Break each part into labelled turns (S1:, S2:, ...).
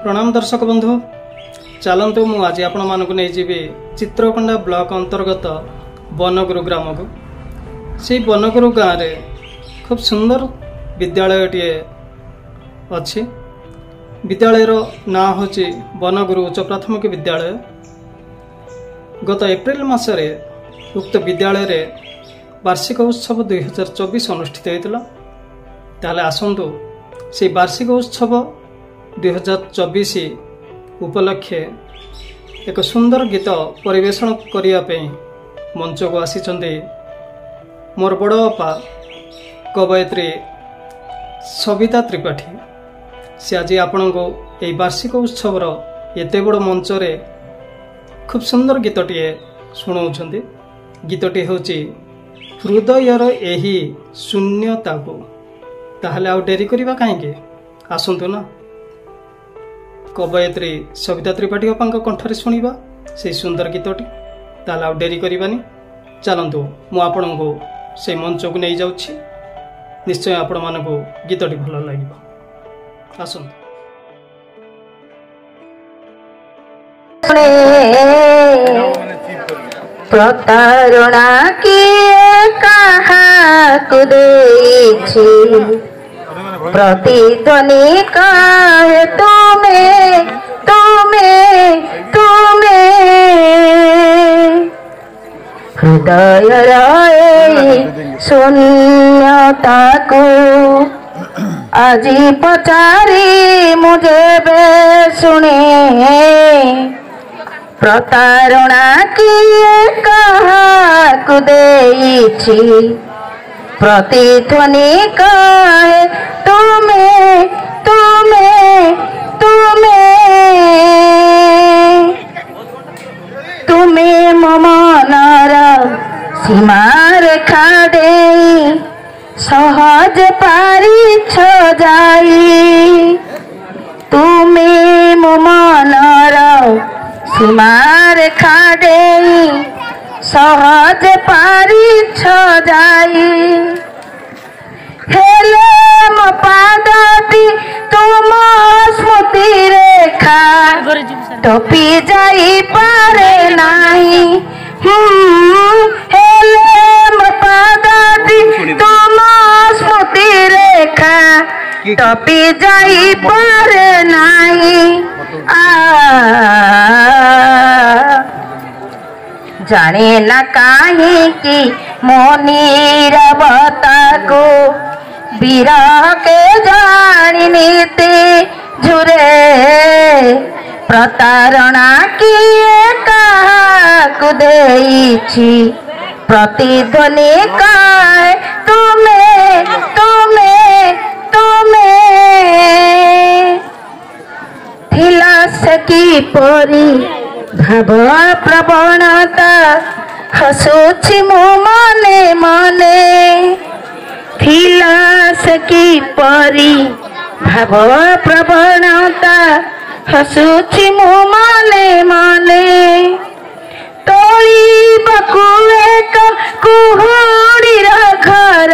S1: प्रणाम दर्शक बंधु चलतु मु आज आपण मानक नहीं जीवी चित्रकोंडा ब्लॉक अंतर्गत बनगुरु ग्राम को से बनगुरु गाँव में खूब सुंदर विद्यालयटीए अच्छी विद्यालयर ना हूँ बनगुरु उच्च प्राथमिक विद्यालय। गत एप्रिल मसरे उक्त विद्यालय रे वार्षिक उत्सव 2024 अनुष्ठित होता। ताले आसंतु से वार्षिक उत्सव 2024 उपलक्षे एक सुंदर गीत परिवेषण करने मंच को आसी मोर बड़ अपा कवयित्री सविता त्रिपाठी से आज आपण को यही वार्षिक उत्सव एत बड़ मंच रे खूब सुंदर गीतटीए शुणाउछंती। गीतटी होची हृदयर एही शून्यता को। ताहले आउ डेरी करिबा काहेकि आसंतु ना कवयित्री सविता त्रिपाठी अपांक कंठरे शुणिबा से सुंदर गीतटी। ताहले आउ डेरी करिबानी चलंतु मु आपन को से मंच को नहीं जाउछि। निश्चय आपण मानको गीतटी भल लागिबो। आसंतु
S2: प्रतारणा किए काहाकु देछि प्रतिध्वनि काहे तुमे हृदय शून्यता को आजी पचारी मुझे बे सुने प्रतारणा किए काहाकु देछि प्रतिध्वनि काहे तुमे मम मनर सीमा रेखा देई सहज पारिछ जाई तुमे मम मनर सीमा रेखा देई सहज पारिछ जाई हेले मो पादती तुम स्मृति रेखा टपी जाई पारे नाही हेले मो पादती तुम स्मृति रेखा टपी जाई पारे नाही जाने ना काहे कि मोनीरवता को विरह के जानी नीति झुरे प्रतारणा किए काहाकु देछि प्रतिध्वनि काहे तुमे थिला सकी परी भाव प्रवणता हसुछि मो मने मने थिला सकी परी भाव प्रवणता हसुछि मो मने मने तोली बकुएक कुहुड़ीर घर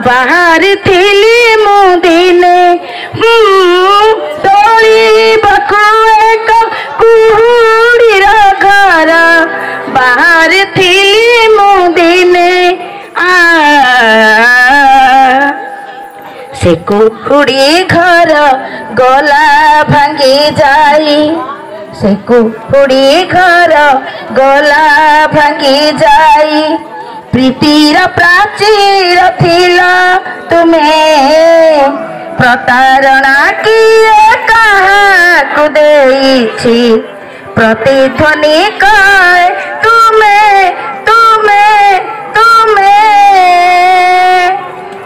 S2: बाहर थिली मु दिने तोली बकुएक कुहुड़ीर घर बाहर थिली मु दिने से कुहुड़ी घर गला भांगी जाई से कुहुड़ी घर गला भांगी जाई प्रीतिर प्राचीर थिला तुमे प्रतारणा किए काहाकु देछि प्रतिध्वनि काहे तुमे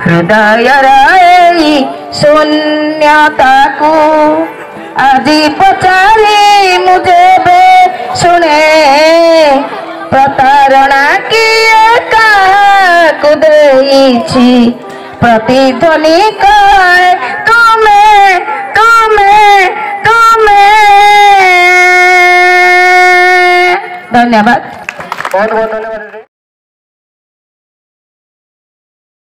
S2: हृदय शून्यता को आजी पचारी मुझे बे सुने प्रतारणा किए काहाकु देछि प्रतिध्वनि काहे तुमे धन्यवाद। बहुत बहुत धन्यवाद।